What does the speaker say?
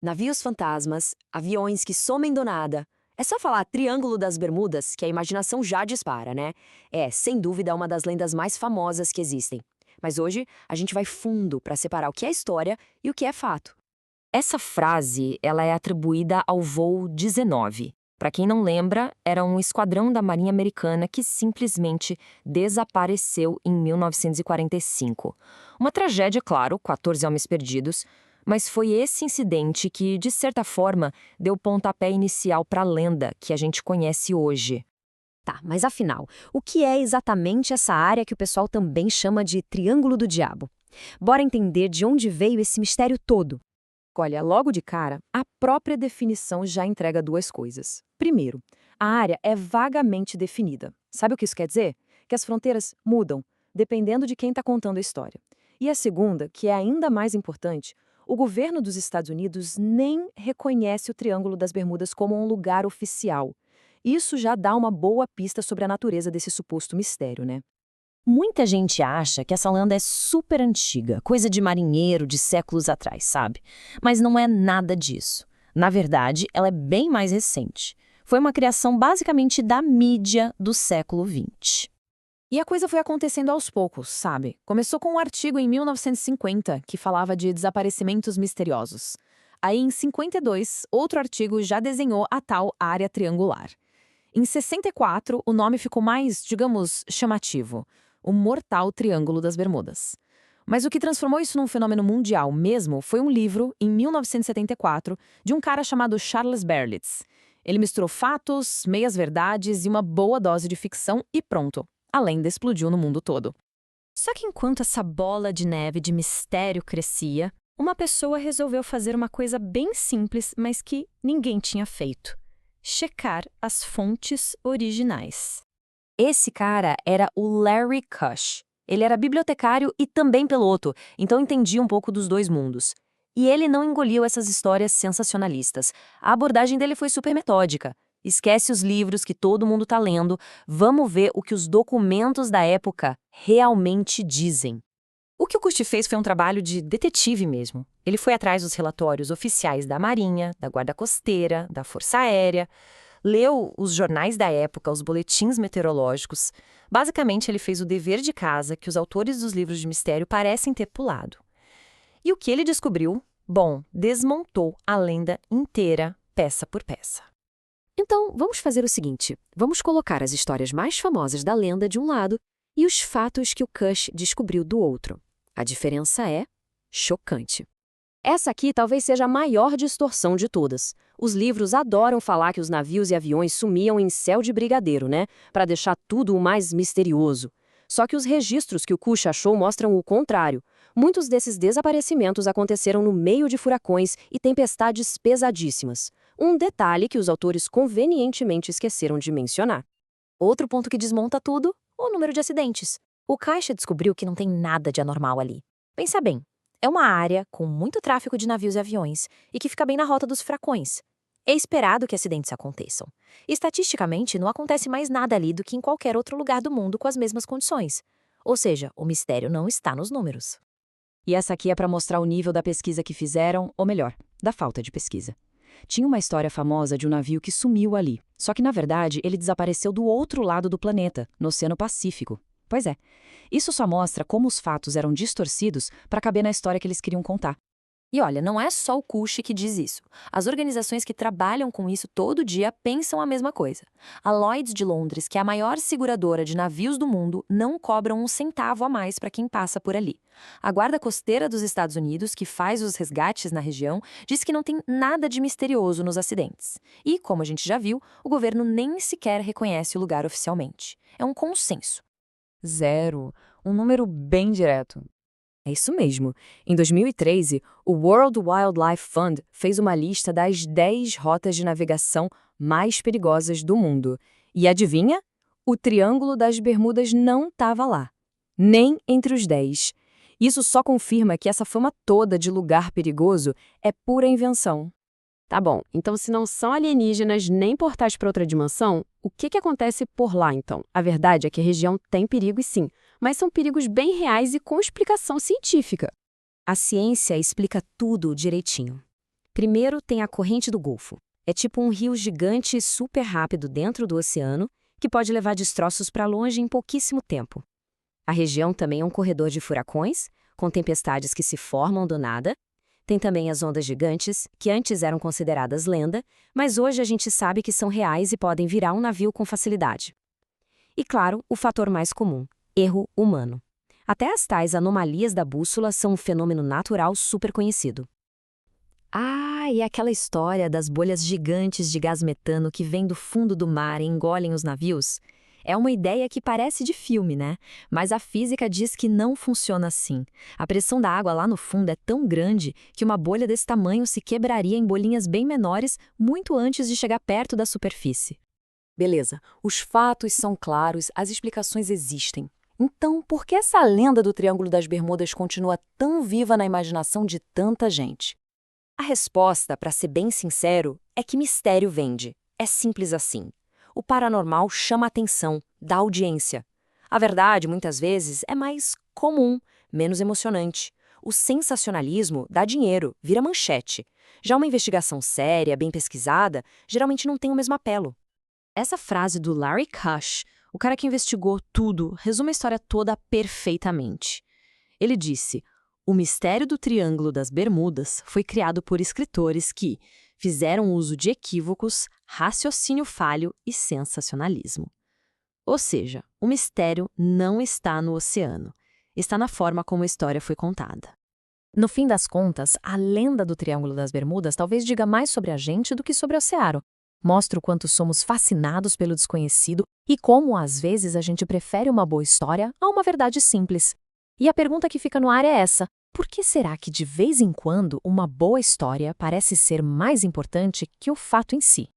Navios fantasmas, aviões que somem do nada. É só falar Triângulo das Bermudas que a imaginação já dispara, né? É, sem dúvida, uma das lendas mais famosas que existem. Mas hoje a gente vai fundo para separar o que é história e o que é fato. Essa frase, ela é atribuída ao voo 19. Para quem não lembra, era um esquadrão da Marinha Americana que simplesmente desapareceu em 1945. Uma tragédia, claro, 14 homens perdidos, mas foi esse incidente que, de certa forma, deu o pontapé inicial para a lenda que a gente conhece hoje. Tá, mas afinal, o que é exatamente essa área que o pessoal também chama de Triângulo do Diabo? Bora entender de onde veio esse mistério todo. Olha, logo de cara, a própria definição já entrega duas coisas. Primeiro, a área é vagamente definida. Sabe o que isso quer dizer? Que as fronteiras mudam, dependendo de quem está contando a história. E a segunda, que é ainda mais importante, o governo dos Estados Unidos nem reconhece o Triângulo das Bermudas como um lugar oficial. Isso já dá uma boa pista sobre a natureza desse suposto mistério, né? Muita gente acha que essa lenda é super antiga, coisa de marinheiro de séculos atrás, sabe? Mas não é nada disso. Na verdade, ela é bem mais recente. Foi uma criação basicamente da mídia do século XX. E a coisa foi acontecendo aos poucos, sabe? Começou com um artigo em 1950 que falava de desaparecimentos misteriosos. Aí, em 52, outro artigo já desenhou a tal área triangular. Em 64, o nome ficou mais, digamos, chamativo: o Mortal Triângulo das Bermudas. Mas o que transformou isso num fenômeno mundial mesmo foi um livro, em 1974, de um cara chamado Charles Berlitz. Ele misturou fatos, meias-verdades e uma boa dose de ficção e pronto. A lenda explodiu no mundo todo. Só que enquanto essa bola de neve de mistério crescia, uma pessoa resolveu fazer uma coisa bem simples, mas que ninguém tinha feito: checar as fontes originais. Esse cara era o Larry Kush. Ele era bibliotecário e também piloto, então entendia um pouco dos dois mundos. E ele não engoliu essas histórias sensacionalistas. A abordagem dele foi super metódica. Esquece os livros que todo mundo está lendo, vamos ver o que os documentos da época realmente dizem. O que o Kush fez foi um trabalho de detetive mesmo. Ele foi atrás dos relatórios oficiais da Marinha, da Guarda Costeira, da Força Aérea, leu os jornais da época, os boletins meteorológicos. Basicamente, ele fez o dever de casa que os autores dos livros de mistério parecem ter pulado. E o que ele descobriu? Bom, desmontou a lenda inteira, peça por peça. Então, vamos fazer o seguinte: vamos colocar as histórias mais famosas da lenda de um lado e os fatos que o Kush descobriu do outro. A diferença é chocante. Essa aqui talvez seja a maior distorção de todas. Os livros adoram falar que os navios e aviões sumiam em céu de brigadeiro, né? Para deixar tudo o mais misterioso. Só que os registros que o Kush achou mostram o contrário. Muitos desses desaparecimentos aconteceram no meio de furacões e tempestades pesadíssimas. Um detalhe que os autores convenientemente esqueceram de mencionar. Outro ponto que desmonta tudo: o número de acidentes. O Caixa descobriu que não tem nada de anormal ali. Pensa bem, é uma área com muito tráfego de navios e aviões e que fica bem na rota dos furacões. É esperado que acidentes aconteçam. Estatisticamente, não acontece mais nada ali do que em qualquer outro lugar do mundo com as mesmas condições. Ou seja, o mistério não está nos números. E essa aqui é para mostrar o nível da pesquisa que fizeram, ou melhor, da falta de pesquisa. Tinha uma história famosa de um navio que sumiu ali, só que na verdade ele desapareceu do outro lado do planeta, no Oceano Pacífico. Pois é, isso só mostra como os fatos eram distorcidos para caber na história que eles queriam contar. E olha, não é só o Kush que diz isso. As organizações que trabalham com isso todo dia pensam a mesma coisa. A Lloyd's de Londres, que é a maior seguradora de navios do mundo, não cobram um centavo a mais para quem passa por ali. A Guarda Costeira dos Estados Unidos, que faz os resgates na região, diz que não tem nada de misterioso nos acidentes. E, como a gente já viu, o governo nem sequer reconhece o lugar oficialmente. É um consenso. Zero. Um número bem direto. É isso mesmo. Em 2013, o World Wildlife Fund fez uma lista das 10 rotas de navegação mais perigosas do mundo. E adivinha? O Triângulo das Bermudas não estava lá. Nem entre os 10. Isso só confirma que essa fama toda de lugar perigoso é pura invenção. Tá bom, então se não são alienígenas nem portais para outra dimensão, o que acontece por lá então? A verdade é que a região tem perigo sim, mas são perigos bem reais e com explicação científica. A ciência explica tudo direitinho. Primeiro tem a corrente do Golfo. É tipo um rio gigante e super rápido dentro do oceano, que pode levar destroços para longe em pouquíssimo tempo. A região também é um corredor de furacões, com tempestades que se formam do nada. Tem também as ondas gigantes, que antes eram consideradas lenda, mas hoje a gente sabe que são reais e podem virar um navio com facilidade. E claro, o fator mais comum, erro humano. Até as tais anomalias da bússola são um fenômeno natural super conhecido. Ah, e aquela história das bolhas gigantes de gás metano que vêm do fundo do mar e engolem os navios? É uma ideia que parece de filme, né? Mas a física diz que não funciona assim. A pressão da água lá no fundo é tão grande que uma bolha desse tamanho se quebraria em bolinhas bem menores muito antes de chegar perto da superfície. Beleza, os fatos são claros, as explicações existem. Então, por que essa lenda do Triângulo das Bermudas continua tão viva na imaginação de tanta gente? A resposta, para ser bem sincero, é que mistério vende. É simples assim. O paranormal chama a atenção, dá audiência. A verdade, muitas vezes, é mais comum, menos emocionante. O sensacionalismo dá dinheiro, vira manchete. Já uma investigação séria, bem pesquisada, geralmente não tem o mesmo apelo. Essa frase do Larry Kush, o cara que investigou tudo, resume a história toda perfeitamente. Ele disse: o mistério do Triângulo das Bermudas foi criado por escritores que fizeram uso de equívocos, raciocínio falho e sensacionalismo. Ou seja, o mistério não está no oceano, está na forma como a história foi contada. No fim das contas, a lenda do Triângulo das Bermudas talvez diga mais sobre a gente do que sobre o oceano. Mostra o quanto somos fascinados pelo desconhecido e como, às vezes, a gente prefere uma boa história a uma verdade simples. E a pergunta que fica no ar é essa: por que será que, de vez em quando, uma boa história parece ser mais importante que o fato em si?